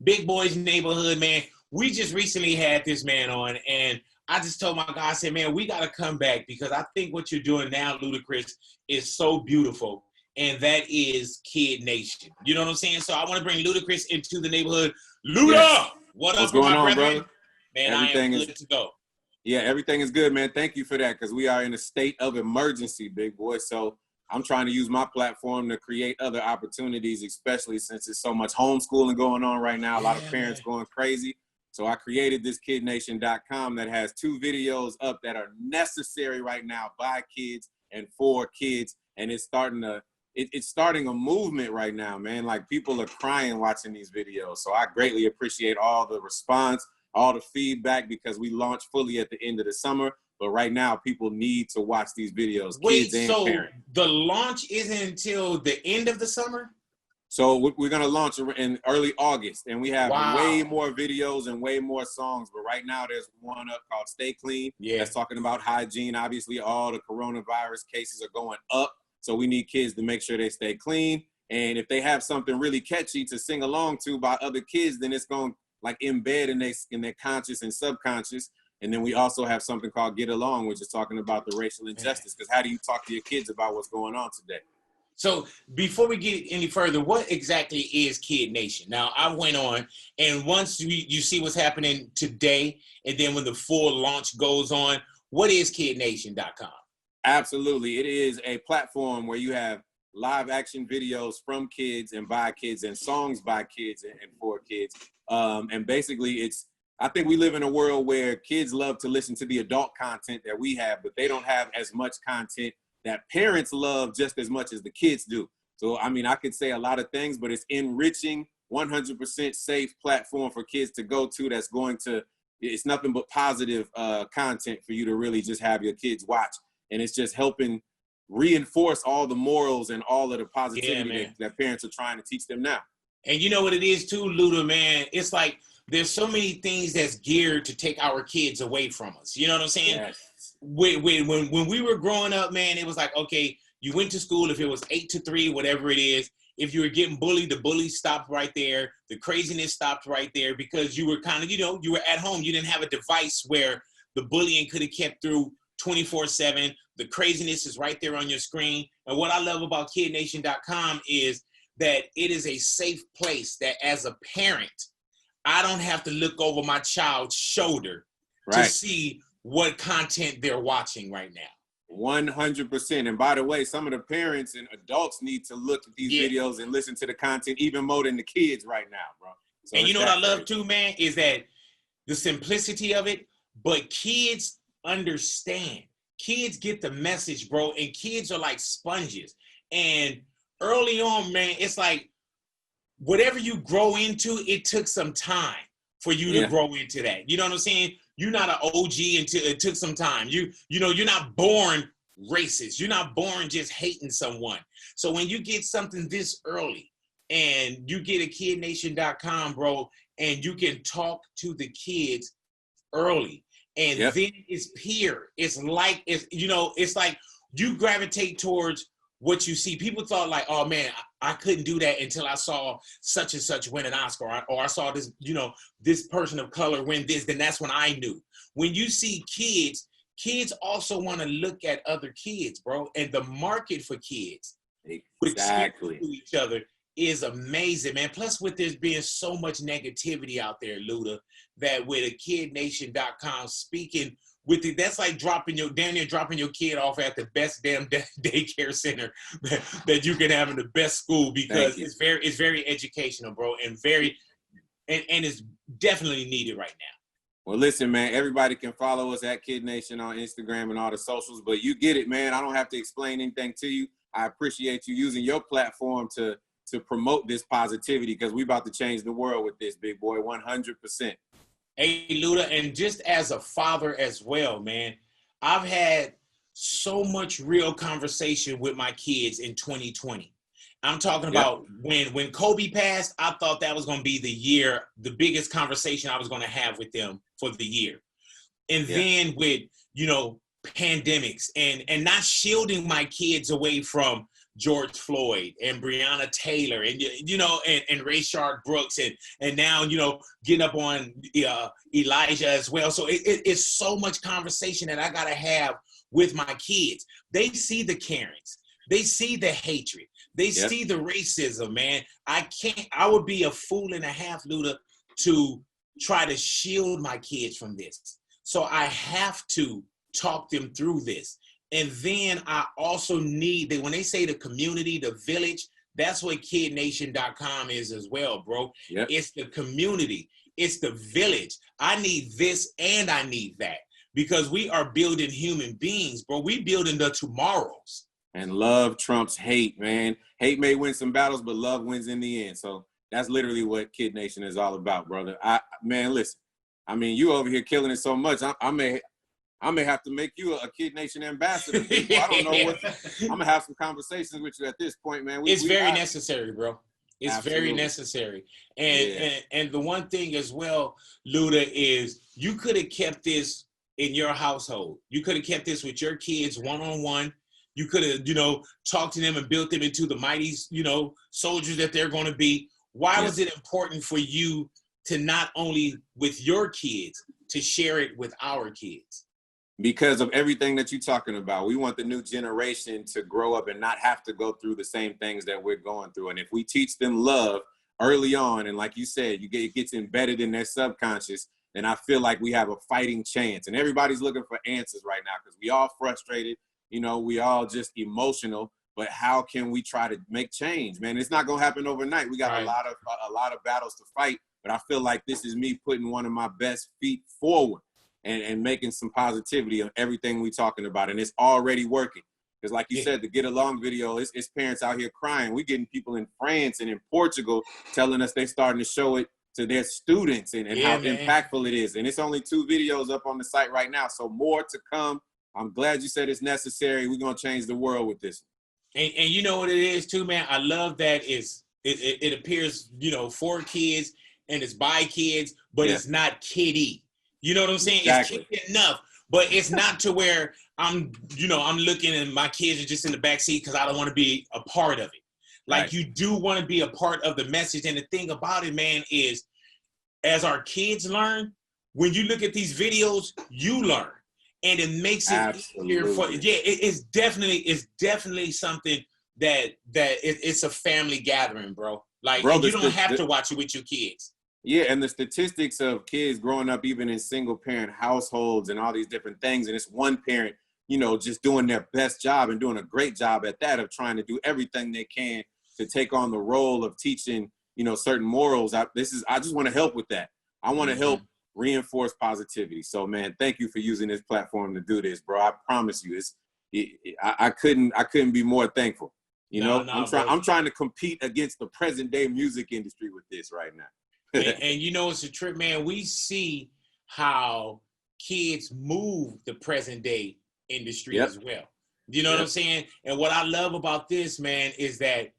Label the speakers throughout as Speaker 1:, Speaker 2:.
Speaker 1: Big Boy's Neighborhood, man. We just recently had this man on, and I just told my guy, I said, man, we got to come back because I think what you're doing now, Ludacris, is so beautiful, and that is Kid Nation. You know what I'm saying? So I want to bring Ludacris into the neighborhood. Luda!
Speaker 2: Yes.
Speaker 1: What up,
Speaker 2: What's going on, brother?
Speaker 1: Man, everything I am good to go.
Speaker 2: Yeah, everything is good, man. Thank you for that because we are in a state of emergency, big boy. So I'm trying to use my platform to create other opportunities, especially since there's so much homeschooling going on right now. A lot of parents going crazy. So I created this KidNation.com that has 2 videos up that are necessary right now by kids and for kids. And it's starting a movement right now, man. Like people are crying watching these videos. So I greatly appreciate all the response, all the feedback, because we launched fully at the end of the summer. But right now, people need to watch these videos, kids and parents.
Speaker 1: The launch isn't until the end of the summer?
Speaker 2: So we're going to launch in early August, and we have way more videos and way more songs. But right now, there's one up called Stay Clean. Yeah. That's talking about hygiene. Obviously, all the coronavirus cases are going up. So we need kids to make sure they stay clean. And if they have something really catchy to sing along to by other kids, then it's going to like embed in their conscious and subconscious. And then we also have something called Get Along, which is talking about the racial injustice. Because how do you talk to your kids about what's going on today?
Speaker 1: So before we get any further, what exactly is Kid Nation? Now, I went on, and once you see what's happening today, and then when the full launch goes on, what is KidNation.com?
Speaker 2: Absolutely. It is a platform where you have live action videos from kids and by kids and songs by kids and for kids. And basically, I think we live in a world where kids love to listen to the adult content that we have, but they don't have as much content that parents love just as much as the kids do. So, I mean, I could say a lot of things, but it's enriching, 100% safe platform for kids to go to it's nothing but positive content for you to really just have your kids watch. And it's just helping reinforce all the morals and all of the positivity that parents are trying to teach them now.
Speaker 1: And you know what it is too, Luda, man? It's like there's so many things that's geared to take our kids away from us. You know what I'm saying?
Speaker 2: Yes.
Speaker 1: When we were growing up, man, it was like, okay, you went to school, if it was 8 to 3, whatever it is, if you were getting bullied, the bully stopped right there. The craziness stopped right there because you were kind of, you were at home. You didn't have a device where the bullying could have kept through 24/7. The craziness is right there on your screen. And what I love about KidNation.com is that it is a safe place that as a parent, I don't have to look over my child's shoulder to see what content they're watching right now.
Speaker 2: 100%. And by the way, some of the parents and adults need to look at these videos and listen to the content even more than the kids right now, bro. So
Speaker 1: and you know what I love too, man, is that the simplicity of it, but kids understand. Kids get the message, bro, and kids are like sponges. And early on, man, it's like whatever you grow into, it took some time for you to grow into that. You know what I'm saying? You're not an OG until it took some time. You're not born racist. You're not born just hating someone. So when you get something this early and you get a KidNation.com, bro, and you can talk to the kids early, and then it's peer. It's like you gravitate towards what you see. People thought like, oh man, I couldn't do that until I saw such and such win an Oscar, or I saw this, this person of color win this, then that's when I knew. When you see kids also want to look at other kids, bro. And the market for kids
Speaker 2: exactly
Speaker 1: to each other is amazing, man. Plus with there's being so much negativity out there, Luda, that with a KidNation.com speaking with it, that's like dropping your kid off at the best damn daycare center that you can have in the best school, because it's very educational, bro, and it's definitely needed right now.
Speaker 2: Well, listen, man, everybody can follow us at Kid Nation on Instagram and all the socials, but you get it, man. I don't have to explain anything to you. I appreciate you using your platform to promote this positivity, because we about to change the world with this, big boy, 100%.
Speaker 1: Hey, Luda, and just as a father as well, man, I've had so much real conversation with my kids in 2020. I'm talking about when Kobe passed, I thought that was going to be the biggest conversation I was going to have with them for the year. And then with, pandemics and not shielding my kids away from George Floyd and Breonna Taylor and, you know, and Rayshard Brooks and now, you know, getting up on Elijah as well. So it's so much conversation that I got to have with my kids. They see the Karens. They see the hatred. They see the racism, man. I would be a fool and a half, Luda, to try to shield my kids from this. So I have to talk them through this. And then I also need that when they say the community, the village, that's what KidNation.com is as well, bro. Yep. It's the community. It's the village. I need this and I need that because we are building human beings, bro. We building the tomorrows.
Speaker 2: And love trumps hate, man. Hate may win some battles, but love wins in the end. So that's literally what Kid Nation is all about, brother. Man, listen. I mean, you over here killing it so much. I may have to make you a Kid Nation ambassador. I don't know what. I'm gonna have some conversations with you at this point, man.
Speaker 1: It's very necessary, bro. It's very necessary. And the one thing as well, Luda, is you could have kept this in your household. You could have kept this with your kids one-on-one. You could have, you know, talked to them and built them into the mighty, you know, soldiers that they're going to be. Why was it important for you to not only with your kids, to share it with our kids?
Speaker 2: Because of everything that you're talking about. We want the new generation to grow up and not have to go through the same things that we're going through. And if we teach them love early on, and like you said, it gets embedded in their subconscious, then I feel like we have a fighting chance. And everybody's looking for answers right now because we all frustrated. You know, we all just emotional, but how can we try to make change, man? It's not gonna happen overnight. We got a lot of battles to fight, but I feel like this is me putting one of my best feet forward and making some positivity on everything we're talking about, and it's already working. Because like you said, the Get Along video, it's parents out here crying. We're getting people in France and in Portugal telling us they're starting to show it to their students and how impactful it is. And it's only 2 videos up on the site right now, so more to come. I'm glad you said it's necessary. We're going to change the world with this.
Speaker 1: And you know what it is too, man? I love that it appears, you know, for kids and it's by kids, but it's not kiddie. You know what I'm saying?
Speaker 2: Exactly.
Speaker 1: It's kiddie enough, but it's not to where I'm looking and my kids are just in the backseat because I don't want to be a part of it. Like you do want to be a part of the message. And the thing about it, man, is as our kids learn, when you look at these videos, you learn. And it makes it easier for it's definitely something that it's a family gathering, bro. Like you don't have to watch it with your kids.
Speaker 2: Yeah, and the statistics of kids growing up even in single parent households and all these different things, and it's one parent, you know, just doing their best job and doing a great job at that of trying to do everything they can to take on the role of teaching, you know, certain morals. I just want to help with that. I want to help reinforce positivity. So, man, thank you for using this platform to do this, bro. I promise you, I couldn't be more thankful. You know, I'm trying to compete against the present day music industry with this right now.
Speaker 1: and you know, it's a trip, man. We see how kids move the present day industry as well. You know what I'm saying? And what I love about this, man, is that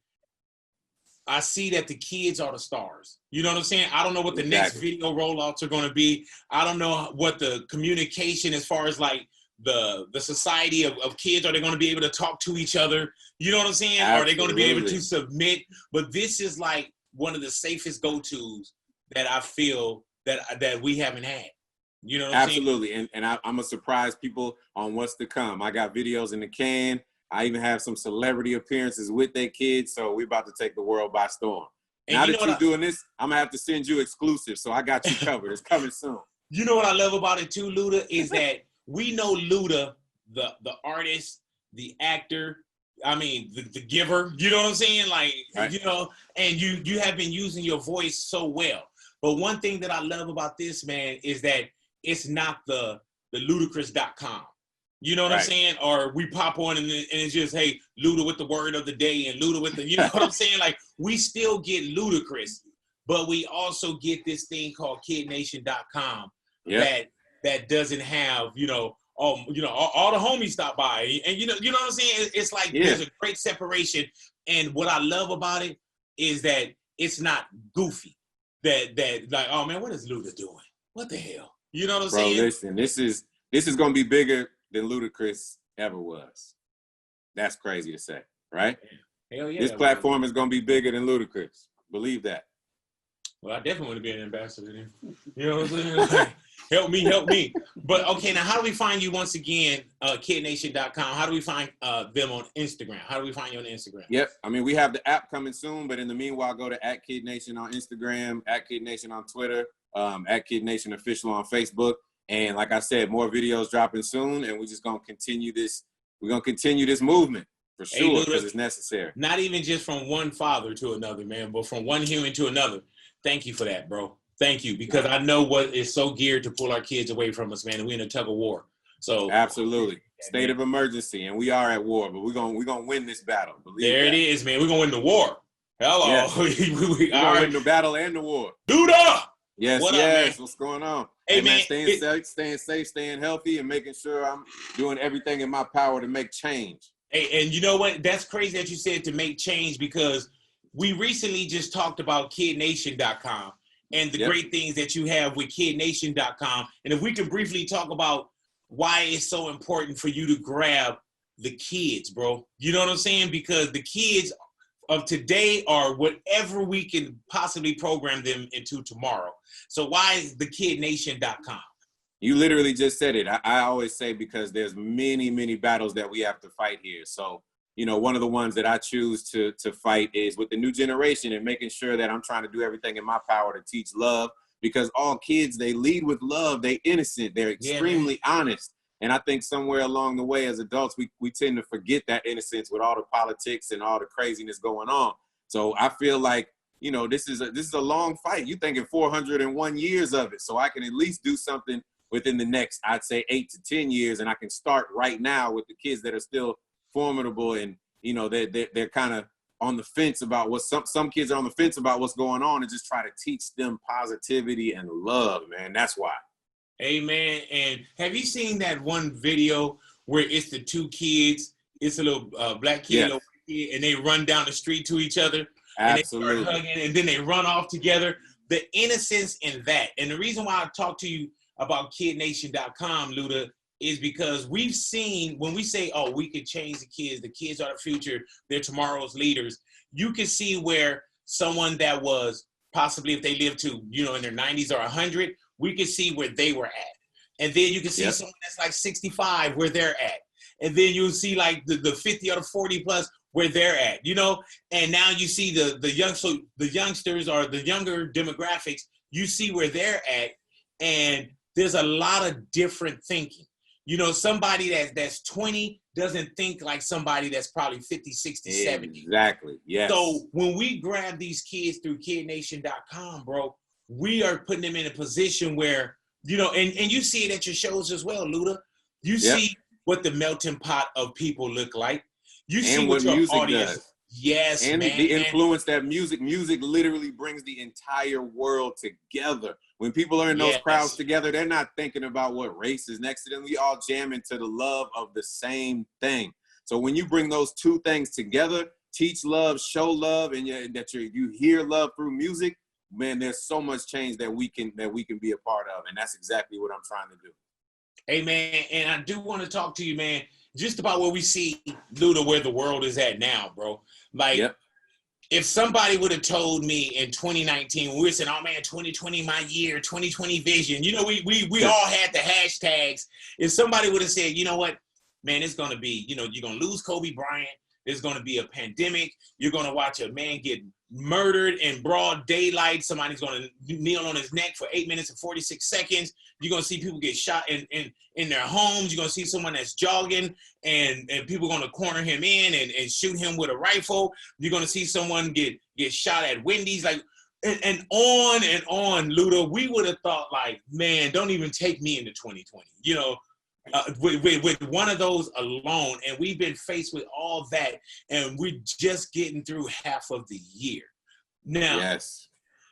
Speaker 1: I see that the kids are the stars. You know what I'm saying? I don't know what the next video rollouts are going to be. I don't know what the communication as far as like the society of kids, are they going to be able to talk to each other? You know what I'm saying? Absolutely. Are they going to be able to submit? But this is like one of the safest go-tos that I feel that we haven't had. You know what I'm saying?
Speaker 2: Absolutely. And I'm going to surprise people on what's to come. I got videos in the can. I even have some celebrity appearances with their kids, so we're about to take the world by storm. And now that you're doing this, I'm going to have to send you exclusive, so I got you covered. It's coming soon.
Speaker 1: You know what I love about it too, Luda, is that we know Luda, the artist, the actor, I mean, the giver, you know what I'm saying? Like, you know, and you have been using your voice so well. But one thing that I love about this, man, is that it's not the Ludacris.com. You know what I'm saying? Or we pop on and it's just, hey, Luda with the word of the day and Luda with the, you know what I'm saying? Like, we still get Ludacris, but we also get this thing called KidNation.com that doesn't have, all the homies stop by. And you know what I'm saying? It's like there's a great separation. And what I love about it is that it's not goofy. That like, oh man, what is Luda doing? What the hell? You know what I'm saying?
Speaker 2: Bro, listen, this is gonna be bigger than Ludacris ever was. That's crazy to say. right?
Speaker 1: Hell yeah.
Speaker 2: This platform is going to be bigger than Ludacris. Believe that.
Speaker 1: Well, I definitely want to be an ambassador then. You know what I'm saying? Like, help me, help me. But okay, now how do we find you once again? KidNation.com. How do we find them on Instagram? How do we find you on Instagram?
Speaker 2: Yep. I mean, we have the app coming soon, but in the meanwhile, go to @KidNation on Instagram, @KidNation on Twitter, @KidNation Official on Facebook. And like I said, more videos dropping soon, and we're just gonna continue this. We're gonna continue this movement for sure because it's necessary.
Speaker 1: Not even just from one father to another, man, but from one human to another. Thank you for that, bro. Thank you, because I know what is so geared to pull our kids away from us, man. And we're in a tug of war. So
Speaker 2: absolutely, state of emergency, and we are at war, but we're gonna win this battle.
Speaker 1: There it is, man. We're gonna win the war. Hello,
Speaker 2: yes. We're gonna win the battle and the war.
Speaker 1: Luda!
Speaker 2: Yes,
Speaker 1: what
Speaker 2: yes.
Speaker 1: Up,
Speaker 2: what's going on?
Speaker 1: Hey, man,
Speaker 2: staying safe, staying healthy, and making sure I'm doing everything in my power to make change.
Speaker 1: Hey, and you know what? That's crazy that you said to make change, because we recently just talked about KidNation.com and the great things that you have with KidNation.com. And if we could briefly talk about why it's so important for you to grab the kids, bro. You know what I'm saying? Because the kids of today are whatever we can possibly program them into tomorrow. So why is the KidNation.com?
Speaker 2: You literally just said it. I always say, because there's many, many battles that we have to fight here. So, you know, one of the ones that I choose to fight is with the new generation, and making sure that I'm trying to do everything in my power to teach love, because all kids, they lead with love. They're innocent. They're extremely honest. And I think somewhere along the way as adults, we tend to forget that innocence with all the politics and all the craziness going on. So I feel like, you know, this is a long fight. You're thinking 401 years of it. So I can at least do something within the next, I'd say, 8 to 10 years. And I can start right now with the kids that are still formidable, and you know they're kind of on the fence about what some kids are on the fence about what's going on, and just try to teach them positivity and love, man. That's why.
Speaker 1: Amen. And have you seen that one video where it's the two kids, it's a little black kid, little white kid, and they run down the street to each other,
Speaker 2: absolutely,
Speaker 1: and they start hugging, and then they run off together? The innocence in that. And the reason why I talk to you about KidNation.com, Luda, is because we've seen, when we say, oh, we could change the kids are the future, they're tomorrow's leaders, you can see where someone that was possibly, if they lived to, you know, in their 90s or 100, we can see where they were at. And then you can see someone that's like 65 where they're at. And then you'll see like the 50 or the 40 plus where they're at, you know? And now you see the youngsters or the younger demographics, you see where they're at. And there's a lot of different thinking. You know, somebody that's 20 doesn't think like somebody that's probably 50, 60, 70.
Speaker 2: Exactly, yes.
Speaker 1: So when we grab these kids through KidNation.com, bro, we are putting them in a position where, you know, and you see it at your shows as well, Luda. You see what the melting pot of people look like. You see what your
Speaker 2: music
Speaker 1: audience
Speaker 2: does.
Speaker 1: Yes,
Speaker 2: and
Speaker 1: man.
Speaker 2: the influence that music literally brings the entire world together. When people are in those crowds together, they're not thinking about what race is next to them. We all jam into the love of the same thing. So when you bring those two things together, teach love, show love, and you hear love through music, man, there's so much change that we can be a part of. And that's exactly what I'm trying to do.
Speaker 1: Hey, man, and I do want to talk to you, man, just about where we see, Luda, where the world is at now, bro. Like, if somebody would have told me in 2019, when we were saying, oh, man, 2020, my year, 2020 vision, you know, we all had the hashtags. If somebody would have said, you know what, man, it's going to be, you know, you're going to lose Kobe Bryant. There's going to be a pandemic. You're going to watch a man get murdered in broad daylight. Somebody's going to kneel on his neck for 8 minutes and 46 seconds. You're going to see people get shot in their homes. You're going to see someone that's jogging and people are going to corner him in and shoot him with a rifle. You're going to see someone get shot at Wendy's, like, and on, Luda. We would have thought, like, man, don't even take me into 2020, you know, with one of those alone. And we've been faced with all that, and we're just getting through half of the year. Now,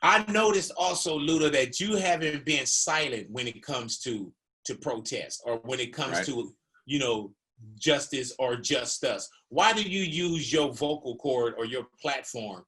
Speaker 1: I noticed also, Luda, that you haven't been silent when it comes to protest, or when it comes to, you know, justice or just us. Why do you use your vocal cord or your platform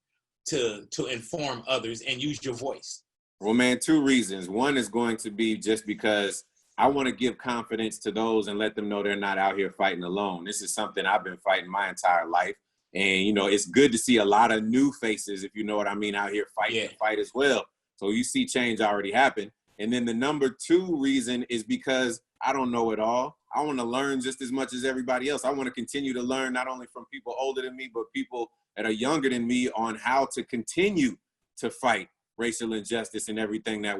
Speaker 1: to inform others and use your voice?
Speaker 2: Well, man, 2 reasons. One is going to be just because I want to give confidence to those and let them know they're not out here fighting alone. This is something I've been fighting my entire life. And, you know, it's good to see a lot of new faces, if you know what I mean, out here fighting the fight as well. So you see change already happen. And then the number 2 reason is because I don't know it all. I want to learn just as much as everybody else. I want to continue to learn not only from people older than me, but people that are younger than me on how to continue to fight racial injustice and everything that's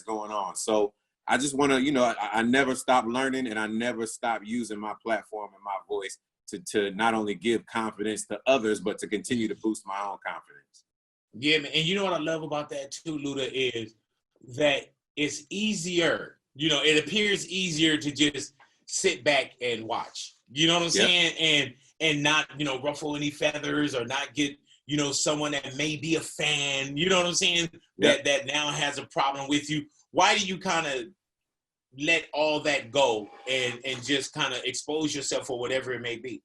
Speaker 2: going on. So I just want to, you know, I never stop learning, and I never stop using my platform and my voice to not only give confidence to others, but to continue to boost my own confidence.
Speaker 1: Yeah, man. And you know what I love about that too, Luda, is that it's easier. You know, it appears easier to just sit back and watch. You know what I'm saying? And not, you know, ruffle any feathers or not get, you know, someone that may be a fan, you know what I'm saying, that now has a problem with you. Why do you kind of let all that go and just kind of expose yourself for whatever it may be?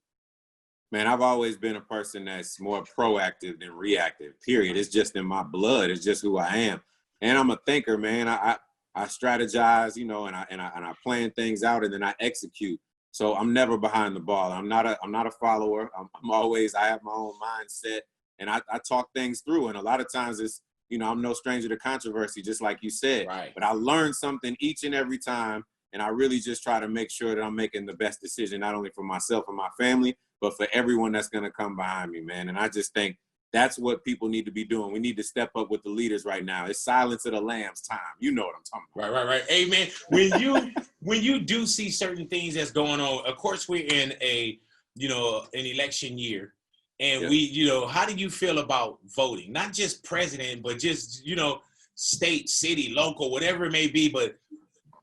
Speaker 2: Man, I've always been a person that's more proactive than reactive, period. It's just in my blood. It's just who I am. And I'm a thinker, man. I strategize, you know, and I plan things out, and then I execute. So I'm never behind the ball. I'm not a follower. I have my own mindset, and I talk things through. And a lot of times it's, you know, I'm no stranger to controversy, just like you said.
Speaker 1: Right.
Speaker 2: But I learn something each and every time, and I really just try to make sure that I'm making the best decision, not only for myself and my family, but for everyone that's going to come behind me, man. And I just think that's what people need to be doing. We need to step up with the leaders right now. It's Silence of the Lambs time. You know what I'm talking about.
Speaker 1: Right. Hey, man, when you do see certain things that's going on, of course, we're in an election year. And we, you know, how do you feel about voting? Not just president, but just, you know, state, city, local, whatever it may be. But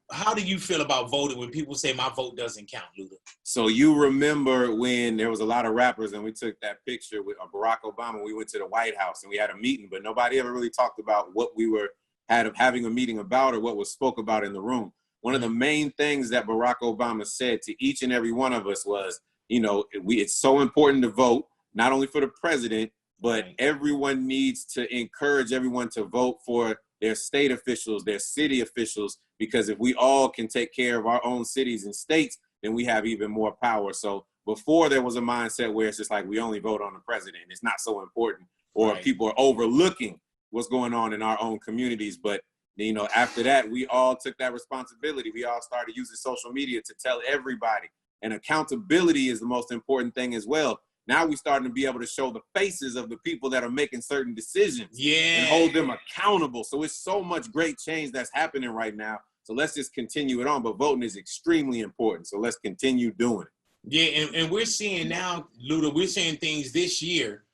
Speaker 1: how do you feel about voting when people say my vote doesn't count, Luda?
Speaker 2: So you remember when there was a lot of rappers and we took that picture with Barack Obama, we went to the White House and we had a meeting, but nobody ever really talked about what we were having a meeting about or what was spoke about in the room. One of the main things that Barack Obama said to each and every one of us was, you know, it's so important to vote, not only for the president, but everyone needs to encourage everyone to vote for their state officials, their city officials, because if we all can take care of our own cities and states, then we have even more power. So before there was a mindset where it's just like we only vote on the president, it's not so important, or people are overlooking what's going on in our own communities. But, you know, after that, we all took that responsibility. We all started using social media to tell everybody. And accountability is the most important thing as well. Now we're starting to be able to show the faces of the people that are making certain decisions and hold them accountable. So it's so much great change that's happening right now. So let's just continue it on. But voting is extremely important. So let's continue doing it.
Speaker 1: Yeah, and we're seeing now, Luda, we're seeing things this year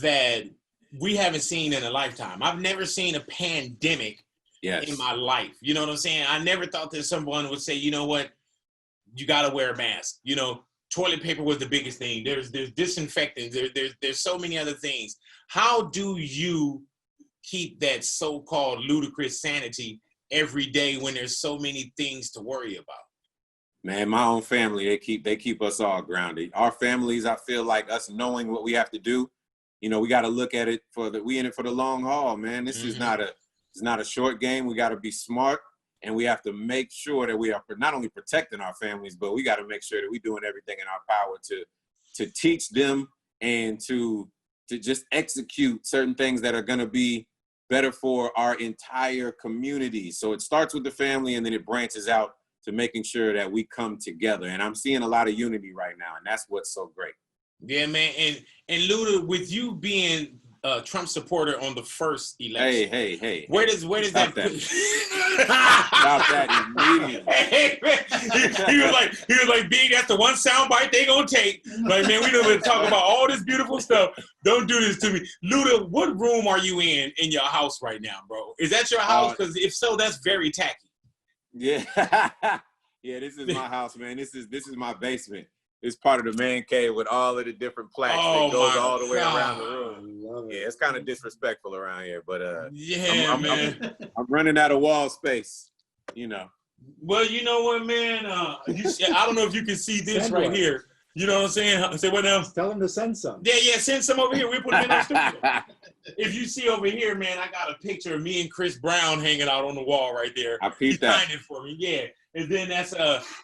Speaker 1: that we haven't seen in a lifetime. I've never seen a pandemic in my life. You know what I'm saying? I never thought that someone would say, you know what, you got to wear a mask. You know, toilet paper was the biggest thing. There's disinfectants. There's so many other things. How do you keep that so-called Ludacris sanity every day when there's so many things to worry about?
Speaker 2: Man, my own family, they keep us all grounded. Our families, I feel like us knowing what we have to do, you know, we got to look at it we in it for the long haul, man. This is not a short game. We got to be smart, and we have to make sure that we are not only protecting our families, but we got to make sure that we're doing everything in our power to teach them and to just execute certain things that are going to be better for our entire community. So it starts with the family, and then it branches out to making sure that we come together. And I'm seeing a lot of unity right now, and that's what's so great.
Speaker 1: Yeah, man. And Luda, with you being a Trump supporter on the first election.
Speaker 2: Hey.
Speaker 1: Where does
Speaker 2: Stop
Speaker 1: that?
Speaker 2: Stop that immediately.
Speaker 1: Hey, he was like, Big, that's the one soundbite they gonna take. Like, man, we don't talk about all this beautiful stuff. Don't do this to me. Luda, what room are you in your house right now, bro? Is that your house? Because if so, that's very tacky.
Speaker 2: Yeah. Yeah, this is my house, man. This is my basement. It's part of the man cave with all of the different plaques that goes all the way around the room. Yeah, it's kind of disrespectful around here, but
Speaker 1: man.
Speaker 2: I'm running out of wall space, you know.
Speaker 1: Well, you know what, man? I don't know if you can see this right here. You know what I'm saying? Say what now?
Speaker 3: Tell him to send some.
Speaker 1: Yeah, send some over here. We put them in our studio. If you see over here, man, I got a picture of me and Chris Brown hanging out on the wall right there.
Speaker 2: I peeped that.
Speaker 1: He signed it for me, yeah. And then that's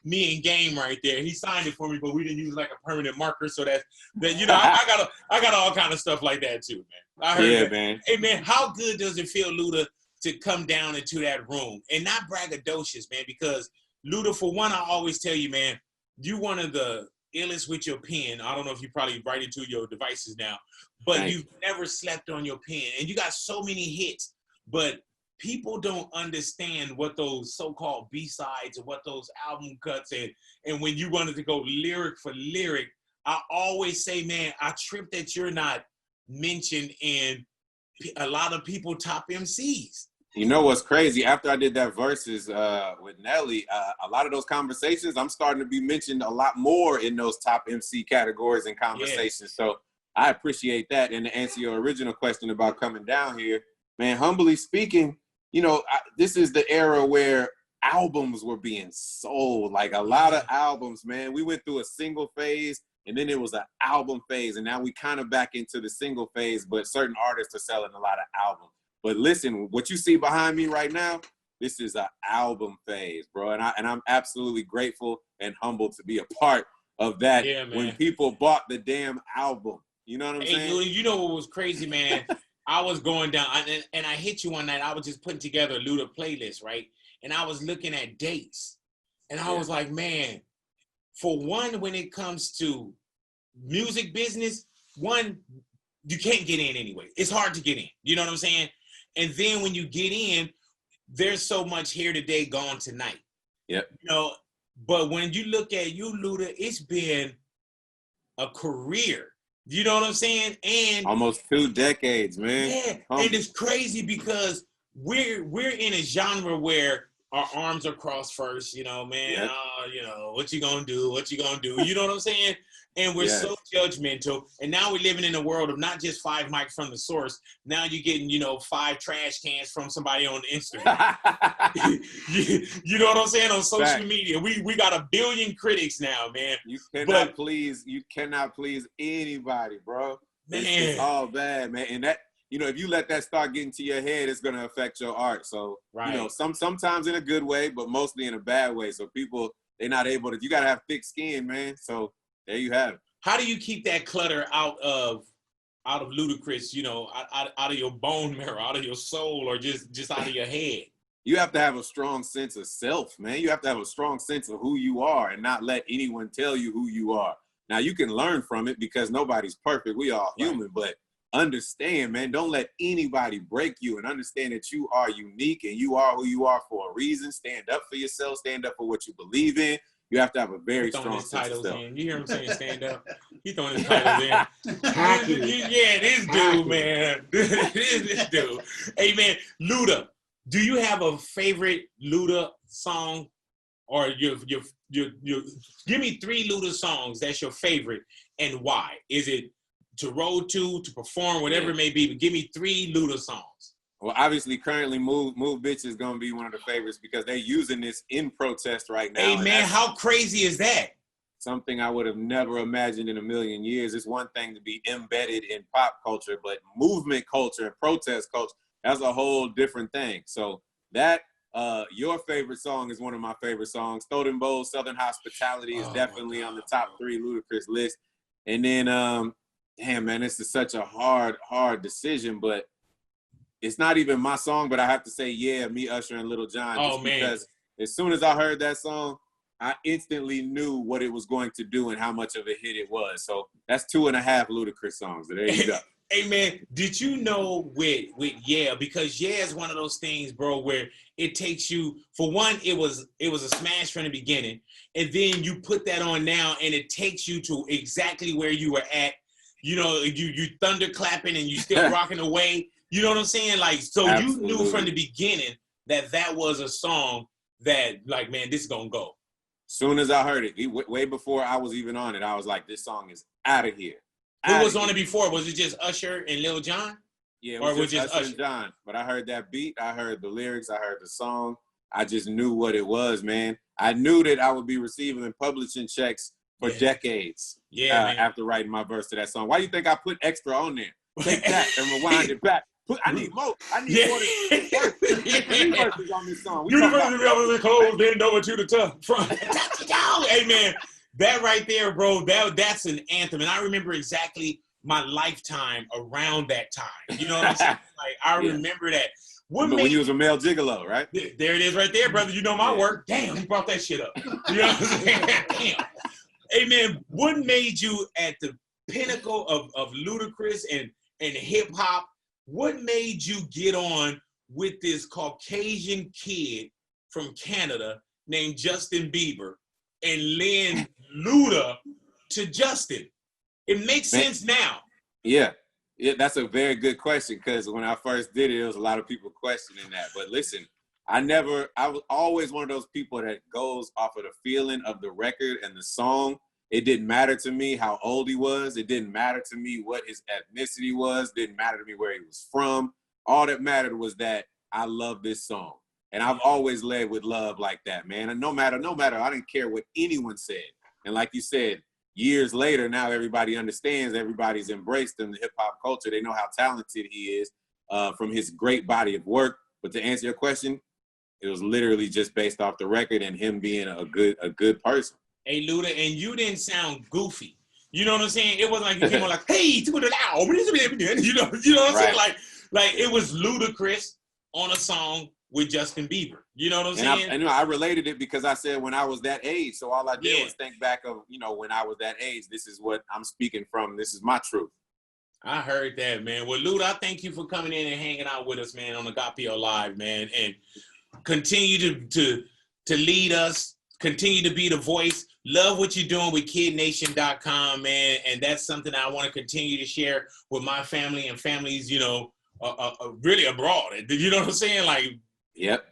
Speaker 1: me and Game right there. He signed it for me, but we didn't use like a permanent marker, so that you know, I got all kind of stuff like that too, man. I heard that.
Speaker 2: Man.
Speaker 1: Hey, man, how good does it feel, Luda, to come down into that room and not braggadocious, man? Because Luda, for one, I always tell you, man, you one of the illest with your pen. I don't know if you probably write it to your devices now, but you've never slept on your pen, and you got so many hits, but people don't understand what those so-called B-sides and what those album cuts and when you wanted to go lyric for lyric, I always say, man, I trip that you're not mentioned in a lot of people top MCs.
Speaker 2: You know what's crazy? After I did that verses with Nelly, a lot of those conversations, I'm starting to be mentioned a lot more in those top MC categories and conversations. Yes. So I appreciate that. And to answer your original question about coming down here, man, humbly speaking, you know, this is the era where albums were being sold. Like a lot of albums, man. We went through a single phase, and then it was an album phase, and now we kind of back into the single phase, but certain artists are selling a lot of albums. But listen, what you see behind me right now, this is an album phase, bro. And I'm absolutely grateful and humbled to be a part of that when people bought the damn album. You know what I'm saying?
Speaker 1: Luda, you know what was crazy, man? I was going down, and I hit you one night. I was just putting together a Luda playlist, right? And I was looking at dates. And I was like, man, for one, when it comes to music business, one, you can't get in anyway. It's hard to get in. You know what I'm saying? And then when you get in, there's so much here today, gone tonight.
Speaker 2: Yep.
Speaker 1: You know, but when you look at you, Luda, it's been a career. You know what I'm saying? And
Speaker 2: almost 2 decades, man.
Speaker 1: Yeah, and it's crazy because we're in a genre where our arms are crossed first, you know, man.
Speaker 2: Yep.
Speaker 1: You know, what you gonna do? What you gonna do? You know what I'm saying? And we're so judgmental. And now we're living in a world of not just 5 mics from the source. Now you're getting, you know, 5 trash cans from somebody on Instagram. you know what I'm saying? On social media. We got 1 billion critics now, man.
Speaker 2: You cannot please anybody, bro.
Speaker 1: Man.
Speaker 2: It's all bad, man. And that, you know, if you let that start getting to your head, it's gonna affect your art. So you know, sometimes in a good way, but mostly in a bad way. So people, they're not able to, you gotta have thick skin, man. So there you have it.
Speaker 1: How do you keep that clutter out of Ludacris, you know, out of your bone marrow, out of your soul, or just out of your head?
Speaker 2: You have to have a strong sense of self, man. You have to have a strong sense of who you are and not let anyone tell you who you are. Now, you can learn from it because nobody's perfect. We all human, but understand, man, don't let anybody break you, and understand that you are unique and you are who you are for a reason. Stand up for yourself. Stand up for what you believe in. You have to have a very strong sense of self.
Speaker 1: You hear him saying stand up? He throwing his titles in. This dude, man. this dude. Hey, man, Luda, do you have a favorite Luda song? Or your give me 3 Luda songs that's your favorite and why? Is it to road to perform, whatever it may be, but give me 3 Luda songs.
Speaker 2: Well, obviously, currently, Move Bitch is going to be one of the favorites because they're using this in protest right now.
Speaker 1: Hey, man, how crazy is that?
Speaker 2: Something I would have never imagined in a million years. It's one thing to be embedded in pop culture, but movement culture and protest culture, that's a whole different thing. So that, your favorite song is one of my favorite songs. Throw Them Bows, Southern Hospitality is definitely on the top 3 Ludacris list. And then, damn, man, this is such a hard decision, but it's not even my song, but I have to say, me, Usher, and Lil Jon. Because as soon as I heard that song, I instantly knew what it was going to do and how much of a hit it was. So that's 2.5 Ludacris songs. So there you go.
Speaker 1: Hey, man, did you know with because is one of those things, bro, where it takes you, for one, it was a smash from the beginning, and then you put that on now, and it takes you to exactly where you were at. You know, you thunderclapping and you still rocking away. You know what I'm saying? Like, so Absolutely. You knew from the beginning that was a song that, like, man, this is gonna go.
Speaker 2: Soon as I heard it, way before I was even on it, I was like, this song is out of here.
Speaker 1: Who was on it before? Was it just Usher and Lil Jon?
Speaker 2: Yeah, it was just Usher and Jon. But I heard that beat, I heard the lyrics, I heard the song. I just knew what it was, man. I knew that I would be receiving publishing checks for decades.
Speaker 1: Yeah,
Speaker 2: after writing my verse to that song. Why do you think I put extra on there? Take that and rewind it back. I need more. I need more than 3 verses on this song.
Speaker 1: University of the clothes, bend over to the top front. Hey man, that right there, bro, that's an anthem. And I remember exactly my lifetime around that time. You know what I'm saying? Like I remember that.
Speaker 2: When you was a male gigolo, right?
Speaker 1: There it is right there, brother. You know my work. Damn, he brought that shit up. You know what I'm saying? Damn. Hey man, what made you at the pinnacle of Ludacris and hip hop? What made you get on with this Caucasian kid from Canada named Justin Bieber and lend Luda to Justin? It makes sense now.
Speaker 2: Yeah, that's a very good question, because when I first did it, there was a lot of people questioning that. But listen, I was always one of those people that goes off of the feeling of the record and the song. It didn't matter to me how old he was. It didn't matter to me what his ethnicity was. It didn't matter to me where he was from. All that mattered was that I love this song. And I've always led with love like that, man. And no matter, I didn't care what anyone said. And like you said, years later, now everybody understands, everybody's embraced him, the hip hop culture. They know how talented he is from his great body of work. But to answer your question, it was literally just based off the record and him being a good person.
Speaker 1: Hey, Luda, and you didn't sound goofy. You know what I'm saying? It wasn't like you came on like, hey, you know what I'm saying? Like it was Ludacris on a song with Justin Bieber. You know what I'm saying?
Speaker 2: I related it because I said when I was that age. So all I did was think back of, when I was that age, this is what I'm speaking from. This is my truth.
Speaker 1: I heard that, man. Well, Luda, I thank you for coming in and hanging out with us, man, on the Agapio Live, man. And continue to lead us, continue to be the voice. Love what you're doing with KidNation.com, man. And that's something I want to continue to share with my family and families, really abroad. You know what I'm saying? Like,
Speaker 2: yep.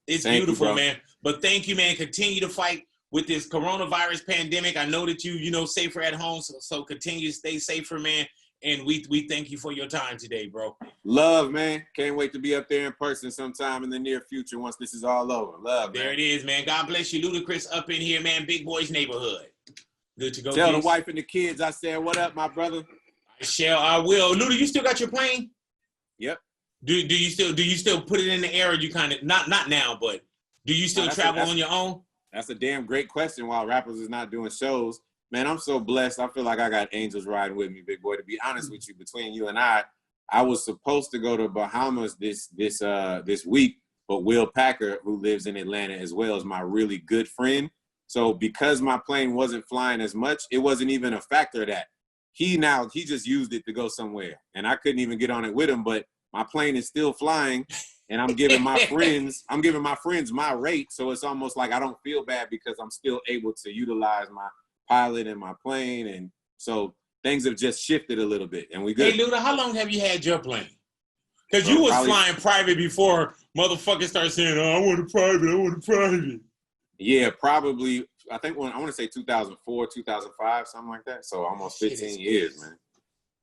Speaker 1: It's beautiful, man. But thank you, man. Continue to fight with this coronavirus pandemic. I know that you safer at home, so continue to stay safer, man. And we thank you for your time today, bro.
Speaker 2: Love, man. Can't wait to be up there in person sometime in the near future once this is all over. Love,
Speaker 1: there
Speaker 2: man.
Speaker 1: It is, man. God bless you. Ludacris up in here, man. Big Boy's neighborhood. Good to go.
Speaker 2: Tell the wife and the kids I said, what up, my brother?
Speaker 1: I will. Luda, you still got your plane?
Speaker 2: Yep.
Speaker 1: Do you still put it in the air, or you kind of not now, but do you still travel on your own?
Speaker 2: That's a damn great question while rappers is not doing shows. Man, I'm so blessed. I feel like I got angels riding with me, big boy. To be honest with you, between you and I was supposed to go to Bahamas this week, but Will Packer, who lives in Atlanta as well, is my really good friend. So because my plane wasn't flying as much, it wasn't even a factor of that. He just used it to go somewhere, and I couldn't even get on it with him. But my plane is still flying, and I'm giving my friends my rate. So it's almost like I don't feel bad because I'm still able to utilize my pilot and my plane, and so things have just shifted a little bit, and we good.
Speaker 1: Hey, Luda, how long have you had your plane? Because you was flying private before motherfuckers started saying, "Oh, I want a private."
Speaker 2: Yeah, probably. I think I want to say 2004, 2005, something like that. So almost 15 years, man.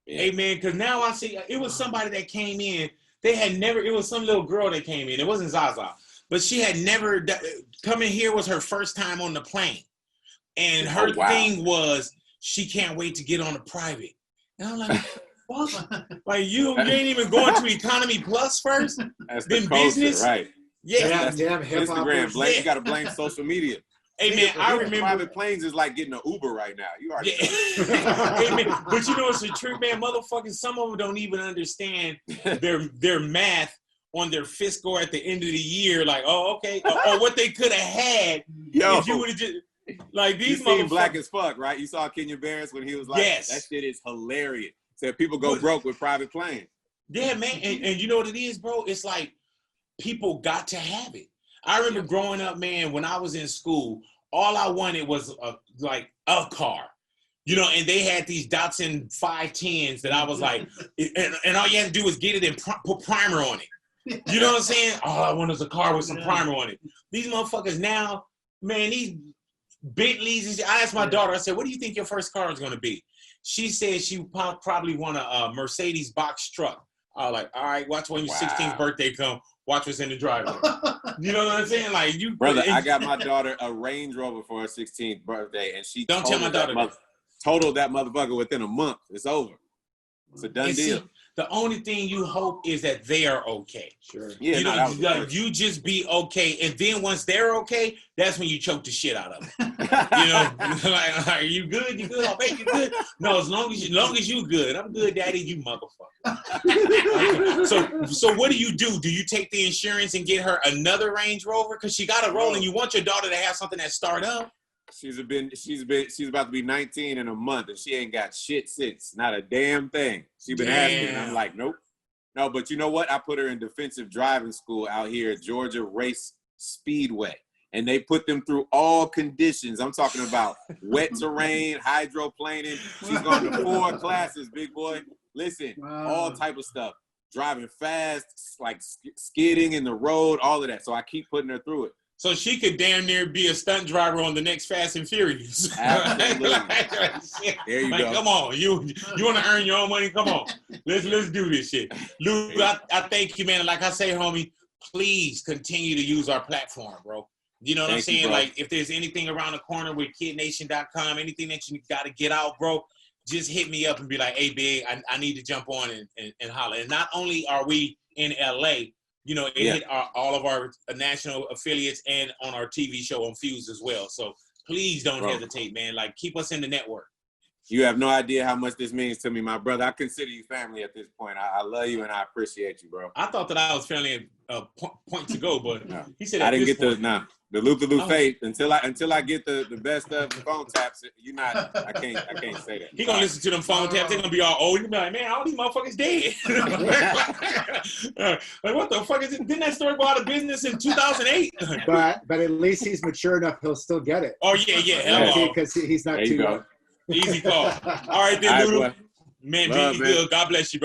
Speaker 2: Yeah.
Speaker 1: Hey, man, because now I see it was somebody that came in. It was some little girl that came in. It wasn't Zaza, but she had never come in here. Was her first time on the plane. And her thing was she can't wait to get on a private. And I'm like, fuck? Like you ain't even going to economy plus first?
Speaker 2: That's
Speaker 1: then
Speaker 2: the culture,
Speaker 1: business?
Speaker 2: Right.
Speaker 1: Yeah.
Speaker 2: Instagram. You got to blame social media.
Speaker 1: Hey man, I remember
Speaker 2: private planes is like getting an Uber right now. You already
Speaker 1: Hey man, but you know it's a trick, man. Motherfuckers, some of them don't even understand their math on their fiscal at the end of the year. Like, oh, okay, or what they could have had if you would have just. Like these motherfuckers.
Speaker 2: Black as fuck, right? You saw Kenya Barris when he was like, yes. That shit is hilarious. Said people go broke with private planes.
Speaker 1: Yeah, man. And you know what it is, bro? It's like people got to have it. I remember growing up, man, when I was in school, all I wanted was a car. And they had these Datsun 510s that I was like, and all you had to do was get it and put primer on it. You know what I'm saying? All I wanted was a car with some primer on it. These motherfuckers now, man, these Bentleys. I asked my daughter, I said, what do you think your first car is going to be? She said she probably want a Mercedes box truck. I was like, all right, watch when your 16th birthday come. Watch what's in the driveway. You know what I'm saying? Like you,
Speaker 2: brother. I got my daughter a Range Rover for her 16th birthday, and she
Speaker 1: don't tell my daughter
Speaker 2: totaled that motherfucker within a month. It's over. It's a done deal.
Speaker 1: See, the only thing you hope is that they are okay.
Speaker 2: Sure. Yeah,
Speaker 1: you just be okay, and then once they're okay, that's when you choke the shit out of them. You know, like, are you good? You good? I bet you good. No, as long as you good, I'm good, Daddy. You motherfucker. So what do? Do you take the insurance and get her another Range Rover because she got a roll, and you want your daughter to have something that start up?
Speaker 2: She's about to be 19 in a month, and she ain't got shit since. Not a damn thing. She been asking, and I'm like, nope. No, but you know what? I put her in defensive driving school out here at Georgia Race Speedway, and they put them through all conditions. I'm talking about wet terrain, hydroplaning. She's gone to 4 classes, big boy. Listen, all type of stuff. Driving fast, like skidding in the road, all of that. So I keep putting her through it.
Speaker 1: So she could damn near be a stunt driver on the next Fast and Furious.
Speaker 2: Absolutely. There you go.
Speaker 1: Come on, you want to earn your own money? Come on, let's do this shit. Luke, I thank you, man. Like I say, homie, please continue to use our platform, bro. You know what I'm saying? Like if there's anything around the corner with KidNation.com, anything that you got to get out, bro, just hit me up and be like, hey, big, I need to jump on and holler. And not only are we in LA. You know, it hit all of our national affiliates and on our TV show on Fuse as well. So please don't hesitate, man. Like, keep us in the network.
Speaker 2: You have no idea how much this means to me, my brother. I consider you family at this point. I love you and I appreciate you, bro.
Speaker 1: I thought that I was family a point to go, but he said
Speaker 2: I didn't get the loop faith until I get the best of the phone taps. I can't say that.
Speaker 1: He gonna listen to them phone taps. They're gonna be all old. He be like, man, all these motherfuckers dead. Like, what the fuck is it? Didn't that story go out of business in 2008?
Speaker 3: but at least he's mature enough. He'll still get it.
Speaker 1: Oh yeah.
Speaker 3: Because he's not too young.
Speaker 1: Easy call. All right, then, Ludo. Man, be good. God bless you, bro.